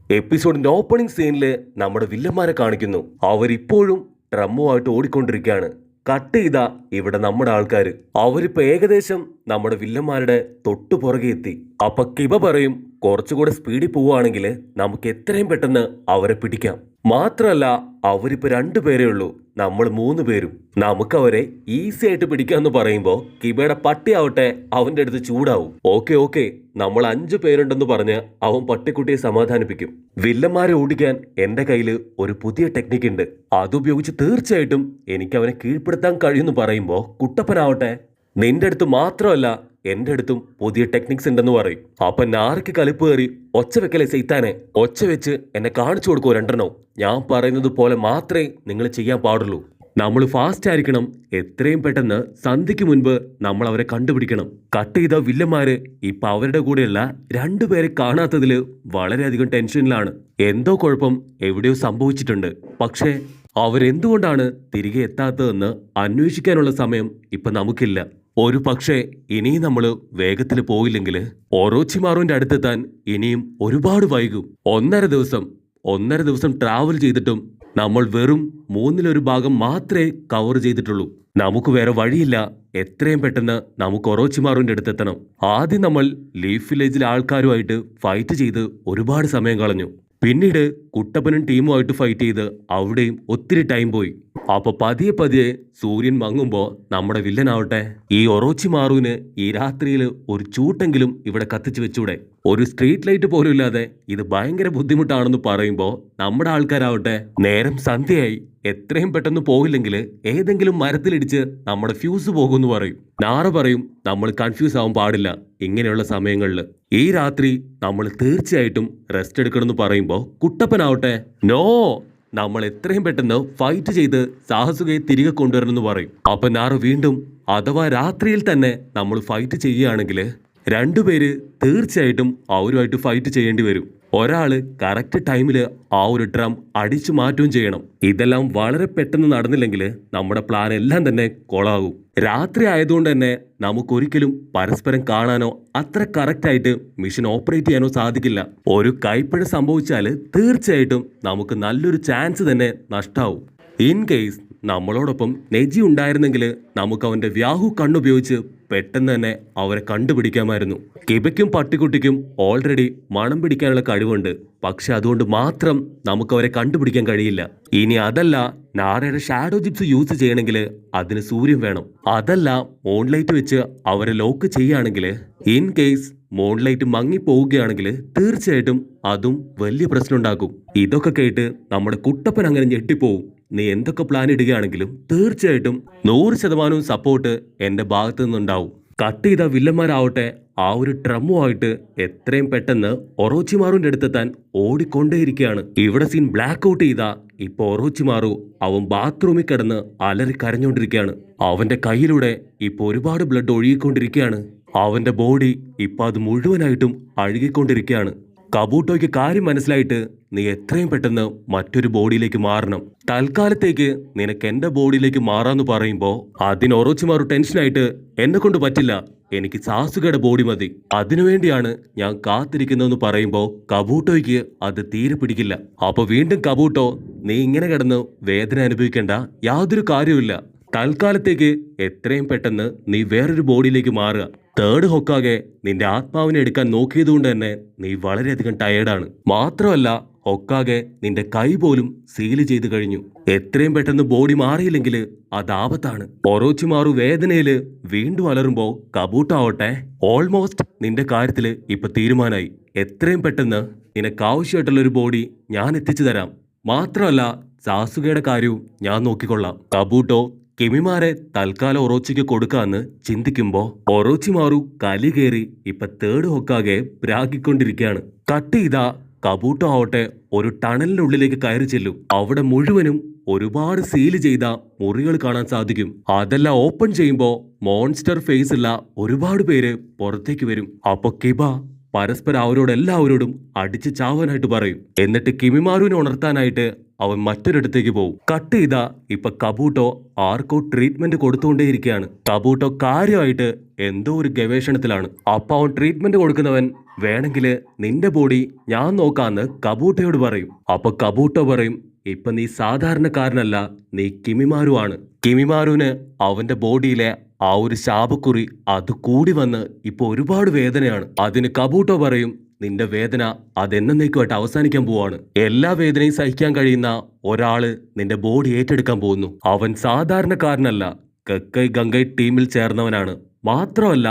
എപ്പിസോഡിന്റെ opening സീനിൽ നമ്മുടെ വില്ലന്മാരെ കാണിക്കുന്നു. അവരിപ്പോഴും ഡ്രമ്മുമായിട്ട് ഓടിക്കൊണ്ടിരിക്കുകയാണ്. കട്ട് ചെയ്ത ഇവിടെ നമ്മുടെ ആൾക്കാർ അവരിപ്പോ ഏകദേശം നമ്മുടെ വില്ലന്മാരുടെ തൊട്ടു പുറകെ എത്തി. അപ്പൊ കിബ പറയും, കുറച്ചുകൂടെ സ്പീഡിൽ പോവുകയാണെങ്കിൽ നമുക്ക് എത്രയും പെട്ടെന്ന് അവരെ പിടിക്കാം. മാത്രല്ല അവരിപ്പോ 2 പേരേ ഉള്ളൂ, നമ്മൾ 3 പേരും. നമുക്ക് അവരെ ഈസി ആയിട്ട് പിടിക്കാന്ന് പറയുമ്പോ കിബയുടെ പട്ടിയാവട്ടെ അവന്റെ അടുത്ത് ചൂടാവും. ഓക്കെ ഓക്കെ, നമ്മൾ 5 പേരുണ്ടെന്ന് പറഞ്ഞ് അവൻ പട്ടിക്കുട്ടിയെ സമാധാനിപ്പിക്കും. വില്ലന്മാരെ ഓടിക്കാൻ എന്റെ കയ്യില് ഒരു പുതിയ ടെക്നിക്ക് ഉണ്ട്, അതുപയോഗിച്ച് തീർച്ചയായിട്ടും എനിക്ക് അവനെ കീഴ്പ്പെടുത്താൻ കഴിയുമെന്ന് പറയുമ്പോ കുട്ടപ്പനാവട്ടെ, നിന്റെ അടുത്ത് മാത്രമല്ല എന്റെ അടുത്തും പുതിയ ടെക്നിക്സ് ഉണ്ടെന്ന് പറയും. അപ്പൊ നാറിക്ക് കലിപ്പ് കയറി, ഒച്ച വെക്കലെ സൈത്താനെ, ഒച്ച വെച്ച് എന്നെ കാണിച്ചു കൊടുക്കോ 2 ഞാൻ പറയുന്നത് പോലെ മാത്രമേ നിങ്ങൾ ചെയ്യാൻ പാടുള്ളൂ. നമ്മൾ ഫാസ്റ്റ് ആയിരിക്കണം, എത്രയും പെട്ടെന്ന് സന്ധ്യയ്ക്ക് മുൻപ് നമ്മൾ അവരെ കണ്ടുപിടിക്കണം. കട്ട് ചെയ്ത വില്ലന്മാര് ഇപ്പൊ അവരുടെ കൂടെയുള്ള 2 പേരെ കാണാത്തതില് വളരെയധികം ടെൻഷനിലാണ്. എന്തോ കുഴപ്പം എവിടെയോ സംഭവിച്ചിട്ടുണ്ട്. പക്ഷേ അവരെന്തുകൊണ്ടാണ് തിരികെ എത്താത്തതെന്ന് അന്വേഷിക്കാനുള്ള സമയം ഇപ്പൊ നമുക്കില്ല. ഒരു പക്ഷേ ഇനിയും നമ്മൾ വേഗത്തിൽ പോയില്ലെങ്കിൽ ഒറോച്ചിമാറുവിന്റെ അടുത്തെത്താൻ ഇനിയും ഒരുപാട് വൈകും. 1.5 ദിവസം ട്രാവൽ ചെയ്തിട്ടും നമ്മൾ വെറും 1/3 ഭാഗം മാത്രമേ കവർ ചെയ്തിട്ടുള്ളൂ. നമുക്ക് വേറെ വഴിയില്ല, എത്രയും പെട്ടെന്ന് നമുക്ക് ഒറോച്ചിമാറുവിന്റെ അടുത്തെത്തണം. ആദ്യം നമ്മൾ ലീഫ് വില്ലേജിലെ ആൾക്കാരുമായിട്ട് ഫൈറ്റ് ചെയ്ത് ഒരുപാട് സമയം കളഞ്ഞു. പിന്നീട് കുട്ടപ്പനും ടീമുമായിട്ട് ഫൈറ്റ് ചെയ്ത് അവിടെയും ഒത്തിരി ടൈം പോയി. അപ്പൊ പതിയെ സൂര്യൻ മങ്ങുമ്പോ നമ്മുടെ വില്ലനാവട്ടെ, ഈ ഒറോച്ചിമാറുവിന് ഈ രാത്രിയിൽ ഒരു ചൂട്ടെങ്കിലും ഇവിടെ കത്തിച്ചു വെച്ചൂടെ? ഒരു സ്ട്രീറ്റ് ലൈറ്റ് പോലും ഇല്ലാതെ ഇത് ഭയങ്കര ബുദ്ധിമുട്ടാണെന്ന് പറയുമ്പോ നമ്മുടെ ആൾക്കാരാവട്ടെ, നേരം സന്ധ്യയായി, എത്രയും പെട്ടെന്ന് പോയില്ലെങ്കിൽ ഏതെങ്കിലും മരത്തിലിടിച്ച് നമ്മുടെ ഫ്യൂസ് പോകുമെന്ന് പറയും. നാറ പറയും, നമ്മൾ കൺഫ്യൂസ് ആവാൻ പാടില്ല ഇങ്ങനെയുള്ള സമയങ്ങളിൽ. ഈ രാത്രി നമ്മൾ തീർച്ചയായിട്ടും റെസ്റ്റ് എടുക്കണമെന്ന് പറയുമ്പോ കുട്ടപ്പനാവട്ടെ, നോ, നമ്മൾ എത്രയും പെട്ടെന്ന് ഫൈറ്റ് ചെയ്ത് സാഹസുകയെ തിരികെ കൊണ്ടുവരണമെന്ന് പറയും. അപ്പൊ നാറ് വീണ്ടും, അഥവാ രാത്രിയിൽ തന്നെ നമ്മൾ ഫൈറ്റ് ചെയ്യുകയാണെങ്കിൽ 2 പേര് തീർച്ചയായിട്ടും അവരുമായിട്ട് ഫൈറ്റ് ചെയ്യേണ്ടി വരും. ഒരാള് കറക്റ്റ് ടൈമിൽ ആ ഒരു ഡ്രം അടിച്ചു മാറ്റുകയും ചെയ്യണം. ഇതെല്ലാം വളരെ പെട്ടെന്ന് നടന്നില്ലെങ്കിൽ നമ്മുടെ പ്ലാൻ എല്ലാം തന്നെ കൊളാകും. രാത്രി ആയതുകൊണ്ട് തന്നെ നമുക്കൊരിക്കലും പരസ്പരം കാണാനോ അത്ര കറക്റ്റായിട്ട് മിഷൻ ഓപ്പറേറ്റ് ചെയ്യാനോ സാധിക്കില്ല. ഒരു കൈപ്പിഴ സംഭവിച്ചാൽ തീർച്ചയായിട്ടും നമുക്ക് നല്ലൊരു ചാൻസ് തന്നെ നഷ്ടാവും. ഇൻ കേസ് നമ്മളോടൊപ്പം നെജി ഉണ്ടായിരുന്നെങ്കിൽ നമുക്ക് അവന്റെ വ്യാഹു കണ്ണുപയോഗിച്ച് പെട്ടെന്ന് തന്നെ അവരെ കണ്ടുപിടിക്കാമായിരുന്നു. കിബയ്ക്കും പട്ടിക്കുട്ടിക്കും ഓൾറെഡി മണം പിടിക്കാനുള്ള കഴിവുണ്ട്. പക്ഷെ അതുകൊണ്ട് മാത്രം നമുക്ക് അവരെ കണ്ടുപിടിക്കാൻ കഴിയില്ല. ഇനി അതല്ല, നാരയുടെ ഷാഡോ ജിപ്സ് യൂസ് ചെയ്യണമെങ്കിൽ അതിന് സൂര്യൻ വേണം. അതല്ല, മൂൺലൈറ്റ് വെച്ച് അവരെ ലോക്ക് ചെയ്യുകയാണെങ്കിൽ, ഇൻ കേസ് മൂൺലൈറ്റ് മങ്ങി പോവുകയാണെങ്കിൽ തീർച്ചയായിട്ടും അതും വലിയ പ്രശ്നം ഉണ്ടാക്കും. ഇതൊക്കെ കേട്ട് നമ്മുടെ കുട്ടപ്പൻ അങ്ങനെ ഞെട്ടിപ്പോവും. നീ എന്തൊക്കെ പ്ലാൻ ഇടുകയാണെങ്കിലും തീർച്ചയായിട്ടും 100% സപ്പോർട്ട് എന്റെ ഭാഗത്തു നിന്നുണ്ടാവും. കട്ട് ചെയ്ത വില്ലന്മാരാവട്ടെ ആ ഒരു ഡ്രമ്മുമായിട്ട് എത്രയും പെട്ടെന്ന് ഒറോച്ചിമാറുവിന്റെ അടുത്തെത്താൻ ഓടിക്കൊണ്ടേയിരിക്കുകയാണ്. ഇവിടെ സീൻ ബ്ലാക്ക് ഔട്ട് ചെയ്ത ഇപ്പൊ ഒറോച്ചിമാറു അവൻ ബാത്റൂമിൽ കിടന്ന് അലറി കരഞ്ഞുകൊണ്ടിരിക്കുകയാണ്. അവന്റെ കയ്യിലൂടെ ഇപ്പൊ ഒരുപാട് ബ്ലഡ് ഒഴുകിക്കൊണ്ടിരിക്കുകയാണ്. അവന്റെ ബോഡി ഇപ്പൊ അത് മുഴുവനായിട്ടും അഴുകിക്കൊണ്ടിരിക്കുകയാണ്. കബൂട്ടോയ്ക്ക് കാര്യം മനസ്സിലായിട്ട്, നീ എത്രയും പെട്ടെന്ന് മറ്റൊരു ബോഡിയിലേക്ക് മാറണം. തൽക്കാലത്തേക്ക് നിനക്ക് എന്റെ ബോഡിയിലേക്ക് മാറാന്ന് പറയുമ്പോ അതിന് ഒറോച്ചിമാറു ടെൻഷനായിട്ട്, എന്നെ കൊണ്ട് പറ്റില്ല, എനിക്ക് സാസുകയുടെ ബോഡി മതി, അതിനുവേണ്ടിയാണ് ഞാൻ കാത്തിരിക്കുന്നതെന്ന് പറയുമ്പോ കബൂട്ടോയ്ക്ക് അത് തീരെ പിടിക്കില്ല. അപ്പൊ വീണ്ടും കബൂട്ടോ, നീ ഇങ്ങനെ കിടന്ന് വേദന അനുഭവിക്കേണ്ട യാതൊരു കാര്യവുമില്ല. തൽക്കാലത്തേക്ക് എത്രയും പെട്ടെന്ന് നീ വേറൊരു ബോഡിയിലേക്ക് മാറുക. 3rd ഹൊക്കാകെ നിന്റെ ആത്മാവിനെ എടുക്കാൻ നോക്കിയതുകൊണ്ട് തന്നെ നീ വളരെയധികം ടയേർഡാണ്. മാത്രമല്ല ഹൊക്കാകെ നിന്റെ കൈ പോലും സീല് ചെയ്ത് കഴിഞ്ഞു. എത്രയും പെട്ടെന്ന് ബോഡി മാറിയില്ലെങ്കിൽ അത് ആപത്താണ്. ഒറോച്ചിമാറു വേദനയില് വീണ്ടും അലറുമ്പോ കബൂട്ടാവട്ടെ, ഓൾമോസ്റ്റ് നിന്റെ കാര്യത്തില് ഇപ്പൊ തീരുമാനമായി. എത്രയും പെട്ടെന്ന് നിനക്ക് ആവശ്യമായിട്ടുള്ള ഒരു ബോഡി ഞാൻ എത്തിച്ചു തരാം. മാത്രമല്ല സാസുകയുടെ കാര്യവും ഞാൻ നോക്കിക്കൊള്ളാം. കബൂട്ടോ കിമിമാരെ തൽക്കാലം ഒറോച്ചിക്ക് കൊടുക്കാന്ന് ചിന്തിക്കുമ്പോ ഒറോച്ചിമാറു കലി കയറി ഇപ്പൊ 3rd ഹൊക്കാകെ പ്രാഗിക്കൊണ്ടിരിക്കുകയാണ്. കട്ട് ചെയ്ത കബൂട്ടോ ആവട്ടെ ഒരു ടണലിനുള്ളിലേക്ക് കയറി ചെല്ലും. അവിടെ മുഴുവനും ഒരുപാട് സീല് ചെയ്ത മുറികൾ കാണാൻ സാധിക്കും. അതെല്ലാം ഓപ്പൺ ചെയ്യുമ്പോ മോൺസ്റ്റർ ഫേസ് ഉള്ള ഒരുപാട് പേര് പുറത്തേക്ക് വരും. അപ്പൊ കിബ പരസ്പരം അവരോടെല്ലാവരോടും അടിച്ച് ചാവാനായിട്ട് പറയും. എന്നിട്ട് കിമിമാറുവിനെ ഉണർത്താനായിട്ട് അവൻ മറ്റൊരിടത്തേക്ക് പോകും. കട്ട് ചെയ്താ ഇപ്പൊ കബൂട്ടോ ആർക്കോ ട്രീറ്റ്മെന്റ് കൊടുത്തുകൊണ്ടേയിരിക്കുകയാണ്. കബൂട്ടോ കാര്യമായിട്ട് എന്തോ ഒരു ഗവേഷണത്തിലാണ്. അപ്പൊ അവൻ ട്രീറ്റ്മെന്റ് കൊടുക്കുന്നവൻ വേണമെങ്കിൽ നിന്റെ ബോഡി ഞാൻ നോക്കാന്ന് കബൂട്ടയോട് പറയും. അപ്പൊ കബൂട്ടോ പറയും, ഇപ്പൊ നീ സാധാരണക്കാരനല്ല, നീ കിമിമാരു ആണ്. കിമിമാരുവിന് അവന്റെ ബോഡിയിലെ ആ ഒരു ശാപക്കുറി അത് കൂടി വന്ന് ഇപ്പൊ ഒരുപാട് വേദനയാണ്. അതിന് കബൂട്ടോ പറയും, നിന്റെ വേദന അതെന്നേക്കുമായിട്ട് അവസാനിക്കാൻ പോവാണ്. എല്ലാ വേദനയും സഹിക്കാൻ കഴിയുന്ന ഒരാള് നിന്റെ ബോഡി ഏറ്റെടുക്കാൻ പോകുന്നു. അവൻ സാധാരണക്കാരനല്ല, കക്കൈ ഗംഗൈ ടീമിൽ ചേർന്നവനാണ്. മാത്രമല്ല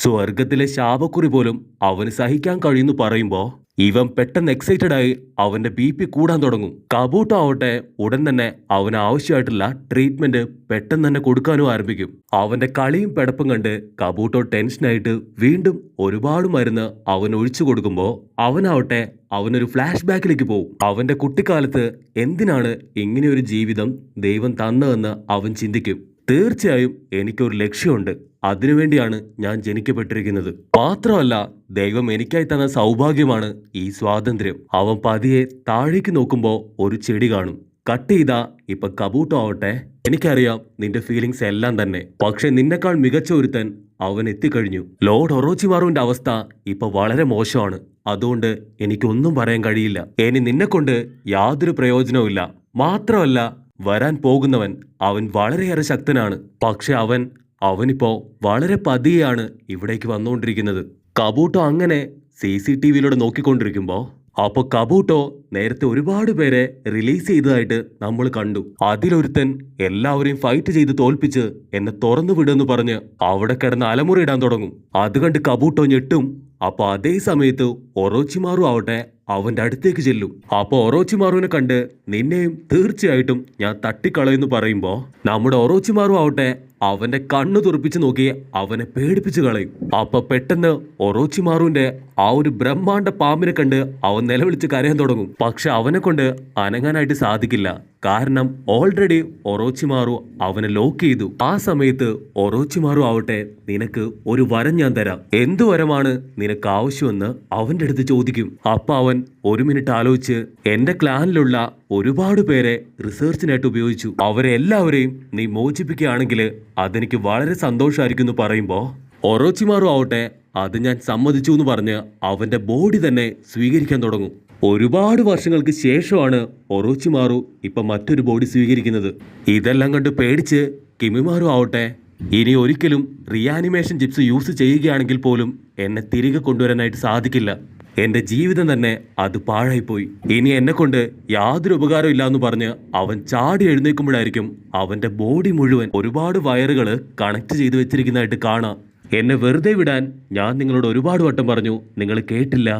സ്വർഗത്തിലെ ശാപക്കുറി പോലും അവന് സഹിക്കാൻ കഴിയുന്നു പറയുമ്പോ ഇവൻ പെട്ടെന്ന് എക്സൈറ്റഡ് ആയി അവന്റെ BP കൂടാൻ തുടങ്ങും. കബൂട്ടോ ആവട്ടെ ഉടൻ തന്നെ അവന് ആവശ്യമായിട്ടുള്ള ട്രീറ്റ്മെന്റ് പെട്ടെന്ന് തന്നെ കൊടുക്കാനും ആരംഭിക്കും. അവന്റെ കളിയും പെടപ്പും കണ്ട് കബൂട്ടോ ടെൻഷനായിട്ട് വീണ്ടും ഒരുപാട് മരുന്ന് അവൻ ഒഴിച്ചു കൊടുക്കുമ്പോ അവനാവട്ടെ അവനൊരു ഫ്ലാഷ് ബാക്കിലേക്ക് പോകും. അവന്റെ കുട്ടിക്കാലത്ത് എന്തിനാണ് ഇങ്ങനെയൊരു ജീവിതം ദൈവം തന്നതെന്ന് അവൻ ചിന്തിക്കും. തീർച്ചയായും എനിക്കൊരു ലക്ഷ്യമുണ്ട്, അതിനുവേണ്ടിയാണ് ഞാൻ ജനിക്കപ്പെട്ടിരിക്കുന്നത്. മാത്രമല്ല ദൈവം എനിക്കായി തന്ന സൗഭാഗ്യമാണ് ഈ സ്വാതന്ത്ര്യം. അവൻ പതിയെ താഴേക്ക് നോക്കുമ്പോ ഒരു ചെടി കാണും. കട്ട് ചെയ്താ ഇപ്പൊ കബൂട്ടോ ആവട്ടെ, എനിക്കറിയാം നിന്റെ ഫീലിങ്സ് എല്ലാം തന്നെ, പക്ഷെ നിന്നെക്കാൾ മികച്ച ഒരുത്തൻ അവൻ എത്തിക്കഴിഞ്ഞു. ലോർഡ് ഒറോച്ചിമാറുവിന്റെ അവസ്ഥ ഇപ്പൊ വളരെ മോശമാണ്. അതുകൊണ്ട് എനിക്കൊന്നും പറയാൻ കഴിയില്ല. ഇനി നിന്നെ കൊണ്ട് യാതൊരു പ്രയോജനവുമില്ല. മാത്രമല്ല വരാൻ പോകുന്നവൻ അവൻ വളരെയേറെ ശക്തനാണ്. പക്ഷെ അവനിപ്പോ വളരെ പതിയെയാണ് ഇവിടേക്ക് വന്നുകൊണ്ടിരിക്കുന്നത്. കബൂട്ടോ അങ്ങനെ CCTVയിലൂടെ നോക്കിക്കൊണ്ടിരിക്കുമ്പോ അപ്പൊ കബൂട്ടോ നേരത്തെ ഒരുപാട് പേരെ റിലീസ് ചെയ്തതായിട്ട് നമ്മൾ കണ്ടു. അതിലൊരുത്തൻ എല്ലാവരെയും ഫൈറ്റ് ചെയ്ത് തോൽപ്പിച്ച് എന്നെ തുറന്നു വിടുമെന്ന് പറഞ്ഞ് അവിടെ കിടന്ന് അലമുറയിടാൻ തുടങ്ങും. അത് കണ്ട് കബൂട്ടോ ഞെട്ടും. അപ്പൊ അതേ സമയത്ത് ഒറോച്ചിമാറു ആവട്ടെ അവന്റെ അടുത്തേക്ക് ചെല്ലും. അപ്പൊ ഒറോച്ചിമാറുവിനെ കണ്ട് നിന്നെയും തീർച്ചയായിട്ടും ഞാൻ തട്ടിക്കളയെന്ന് പറയുമ്പോ നമ്മുടെ ഒറോച്ചിമാറു ആവട്ടെ അവന്റെ കണ്ണു തുറപ്പിച്ച് നോക്കി അവനെ പേടിപ്പിച്ച് കളയും. അപ്പൊ പെട്ടെന്ന് ഒറോച്ചിമാറുവിന്റെ ആ ഒരു ബ്രഹ്മാണ്ഡ പാമ്പിനെ കണ്ട് അവൻ നിലവിളിച്ച് കരയാൻ തുടങ്ങും. പക്ഷെ അവനെ കൊണ്ട് അനങ്ങാനായിട്ട് സാധിക്കില്ല. കാരണം ഓൾറെഡി ഒറോച്ചിമാറു അവനെ ലോക്ക് ചെയ്തു. ആ സമയത്ത് ഒറോച്ചിമാറു ആവട്ടെ നിനക്ക് ഒരു വരം ഞാൻ തരാം, എന്തു വരമാണ് നിനക്ക് ആവശ്യമെന്ന് അവന്റെ അടുത്ത് ചോദിക്കും. അപ്പൊ അവൻ ഒരു മിനിറ്റ് ആലോചിച്ച് എന്റെ ക്ലാനിലുള്ള ഒരുപാട് പേരെ റിസർച്ചിനായിട്ട് ഉപയോഗിച്ചു, അവരെ എല്ലാവരെയും നീ മോചിപ്പിക്കുകയാണെങ്കിൽ അതെനിക്ക് വളരെ സന്തോഷമായിരിക്കും എന്ന് പറയുമ്പോ ഒറോച്ചിമാറു ആവട്ടെ അത് ഞാൻ സമ്മതിച്ചു എന്ന് പറഞ്ഞ് അവന്റെ ബോഡി തന്നെ സ്വീകരിക്കാൻ തുടങ്ങും. ഒരുപാട് വർഷങ്ങൾക്ക് ശേഷമാണ് ഒറോച്ചിമാറു ഇപ്പൊ മറ്റൊരു ബോഡി സ്വീകരിക്കുന്നത്. ഇതെല്ലാം കണ്ട് പേടിച്ച് കിമിമാറു ആവട്ടെ ഇനി ഒരിക്കലും റിയാനിമേഷൻ ചിപ്സ് യൂസ് ചെയ്യുകയാണെങ്കിൽ പോലും എന്നെ തിരികെ കൊണ്ടുവരാനായിട്ട് സാധിക്കില്ല. എന്റെ ജീവിതം തന്നെ അത് പാഴായിപ്പോയി. ഇനി എന്നെ കൊണ്ട് യാതൊരു ഉപകാരം ഇല്ല എന്ന് പറഞ്ഞ് അവൻ ചാടി എഴുന്നേൽക്കുമ്പോഴായിരിക്കും അവന്റെ ബോഡി മുഴുവൻ ഒരുപാട് വയറുകള് കണക്ട് ചെയ്ത് വെച്ചിരിക്കുന്നതായിട്ട് കാണാം. എന്നെ വെറുതെ വിടാൻ ഞാൻ നിങ്ങളോട് ഒരുപാട് വട്ടം പറഞ്ഞു, നിങ്ങൾ കേട്ടില്ല.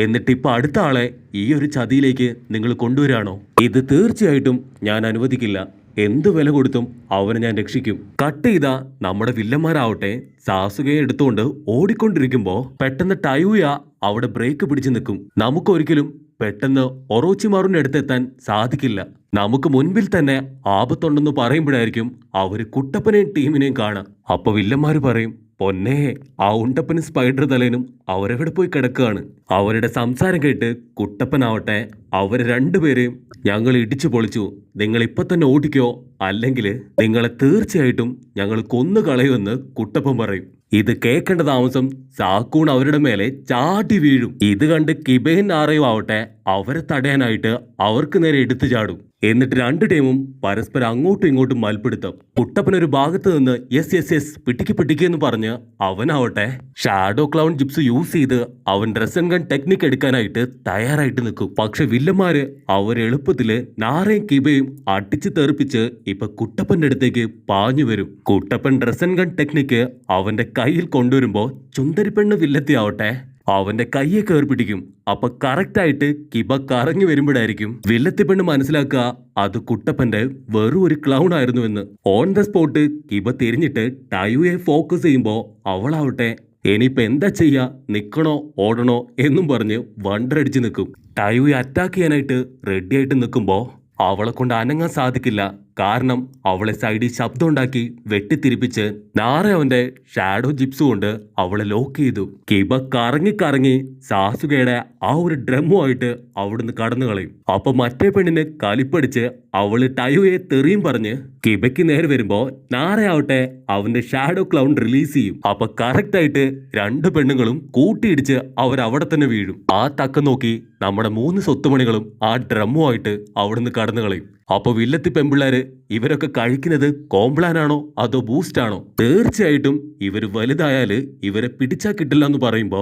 എന്നിട്ട് ഇപ്പൊ അടുത്ത ആളെ ഈ ഒരു ചതിയിലേക്ക് നിങ്ങൾ കൊണ്ടുവരാണോ? ഇത് തീർച്ചയായിട്ടും ഞാൻ അനുവദിക്കില്ല. എന്ത് വില കൊടുത്തും അവനെ ഞാൻ രക്ഷിക്കും. കട്ട് ചെയ്ത നമ്മുടെ വില്ലന്മാരാവട്ടെ സാസുകയെ എടുത്തുകൊണ്ട് ഓടിക്കൊണ്ടിരിക്കുമ്പോ പെട്ടെന്ന് ടയൂയ അവിടെ ബ്രേക്ക് പിടിച്ചു നിൽക്കും. നമുക്കൊരിക്കലും പെട്ടെന്ന് ഒറോച്ചിമാറിന്റെ അടുത്തെത്താൻ സാധിക്കില്ല. നമുക്ക് മുൻപിൽ തന്നെ ആപത്തുണ്ടെന്ന് പറയുമ്പോഴായിരിക്കും അവര് കുട്ടപ്പനെയും ടീമിനെയും കാണാം. അപ്പൊ വില്ലന്മാര് പറയും, പൊന്നേ ആ ഉണ്ടപ്പനും സ്പൈഡർ തലേനും അവരെവിടെ പോയി കിടക്കുകയാണ്. അവരുടെ സംസാരം കേട്ട് കുട്ടപ്പനാവട്ടെ അവര് രണ്ടുപേരെയും ഞങ്ങൾ ഇടിച്ചു പൊളിച്ചു, നിങ്ങൾ ഇപ്പൊ തന്നെ ഓടിക്കോ, അല്ലെങ്കിൽ നിങ്ങളെ തീർച്ചയായിട്ടും ഞങ്ങൾ കൊന്നു കളയുമെന്ന് കുട്ടപ്പൻ പറയും. ഇത് കേൾക്കേണ്ട താമസം സാക്കൂൺ അവരുടെ മേലെ ചാടി വീഴും. ഇത് കണ്ട് കിബയും നാറയും ആവട്ടെ അവരെ തടയാനായിട്ട് അവർക്ക് നേരെ എടുത്തു ചാടും. എന്നിട്ട് രണ്ട് ടീമും പരസ്പരം അങ്ങോട്ടും ഇങ്ങോട്ടും മൽപ്പിടുത്തം. കുട്ടപ്പനൊരു ഭാഗത്ത് നിന്ന് യെസ് പിട്ടിക്ക് എന്ന് പറഞ്ഞ് അവനാവട്ടെ ഷാഡോ ക്ലൗൺ ജിപ്സ് യൂസ് ചെയ്ത് അവൻ ഡ്രസ് ആൻഡ് ഗൺ ടെക്നിക്ക് എടുക്കാനായിട്ട് തയ്യാറായിട്ട് നിൽക്കും. പക്ഷെ വില്ലന്മാര് അവരെളുപ്പത്തില് നാറയും കിബയും അടിച്ച് തെറിപ്പിച്ച് ഇപ്പൊ കുട്ടപ്പന്റെ അടുത്തേക്ക് പാഞ്ഞു വരും. Kuttappan dress and gun technique അവന്റെ കയ്യിൽ കൊണ്ടുവരുമ്പോ ചുന്തരിപ്പെണ്ണ് വില്ലത്തി ആവട്ടെ അവന്റെ കയ്യെ കയറി പിടിക്കും. അപ്പൊ കറക്റ്റായിട്ട് കിബ കറങ്ങി വരുമ്പോഴായിരിക്കും വില്ലത്തി പെണ്ണ് മനസ്സിലാക്കുക അത് കുട്ടപ്പന്റെ വെറും ഒരു ക്ലൗൺ ആയിരുന്നുവെന്ന്. ഓൺ ദ സ്പോട്ട് കിബ തിരിഞ്ഞിട്ട് ടയുയെ ഫോക്കസ് ചെയ്യുമ്പോ അവളാവട്ടെ ഇനിയിപ്പോ എന്താ ചെയ്യാ, നിക്കണോ ഓടണോ എന്നും പറഞ്ഞ് വണ്ടറടിച്ച് നിൽക്കും. ടയുയെ അറ്റാക്ക് ചെയ്യാനായിട്ട് റെഡി ആയിട്ട് നിൽക്കുമ്പോ അവളെ കൊണ്ട് അനങ്ങാൻ സാധിക്കില്ല. കാരണം അവളെ സൈഡിൽ ശബ്ദം ഉണ്ടാക്കി വെട്ടിത്തിരിപ്പിച്ച് നാറെ അവന്റെ ഷാഡോ ജിപ്സ് കൊണ്ട് അവളെ ലോക്ക് ചെയ്തു. കിബ കറങ്ങി കറങ്ങി സാസുകയുടെ ആ ഒരു ഡ്രമ്മുമായിട്ട് അവിടുന്ന് കടന്നു കളയും. അപ്പൊ മറ്റേ പെണ്ണിന് കലിപ്പടിച്ച് അവള് ടയോയെ തെറിയും പറഞ്ഞ് കിബയ്ക്ക് നേരെ വരുമ്പോ നാറെ ആവട്ടെ അവന്റെ ഷാഡോ ക്ലൗൺ റിലീസ് ചെയ്യും. അപ്പൊ കറക്റ്റ് ആയിട്ട് രണ്ട് പെണ്ണുങ്ങളും കൂട്ടിയിടിച്ച് അവരവിടെ തന്നെ വീഴും. ആ തക്കം നോക്കി നമ്മുടെ 3 സ്വത്തുമണികളും ആ ഡ്രമ്മുമായിട്ട് അവിടുന്ന് കടന്നു കളയും. അപ്പൊ വില്ലത്തി പെമ്പിള്ളാര് ഇവരൊക്കെ കഴിക്കുന്നത് കോംപ്ലാനാണോ അതോ ബൂസ്റ്റാണോ? തീർച്ചയായിട്ടും ഇവര് വലുതായാല് ഇവരെ പിടിച്ചാ കിട്ടില്ല എന്ന് പറയുമ്പോ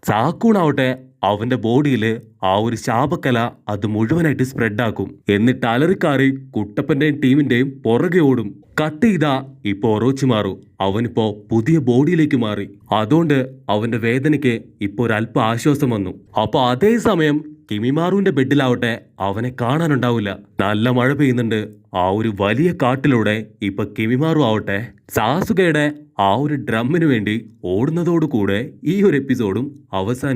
ചാക്കൂണാവട്ടെ അവന്റെ ബോഡിയിൽ ആ ഒരു ശാപക്കല അത് മുഴുവനായിട്ട് സ്പ്രെഡാക്കും. എന്നിട്ട് അലറിക്കാറി കുട്ടപ്പന്റെയും ടീമിന്റെയും പുറകെ ഓടും. കട്ട് ചെയ്താ ഇപ്പൊ ഒറോച്ചിമാറു അവനിപ്പോ പുതിയ ബോഡിയിലേക്ക് മാറി. അതുകൊണ്ട് അവന്റെ വേദനയ്ക്ക് ഇപ്പൊ ഒരല്പ ആശ്വാസം വന്നു. അപ്പൊ അതേ സമയം കിമിമാറുവിന്റെ ബെഡിലാവട്ടെ അവനെ കാണാനുണ്ടാവില്ല. നല്ല മഴ പെയ്യുന്നുണ്ട്. ആ ഒരു വലിയ കാട്ടിലൂടെ ഇപ്പൊ കിമിമാറു ആവട്ടെ സാസുകയുടെ ആ ഒരു ഡ്രമ്മിന് വേണ്ടി ഓടുന്നതോടുകൂടെ ഈ ഒരു എപ്പിസോഡും അവസാനിക്കും.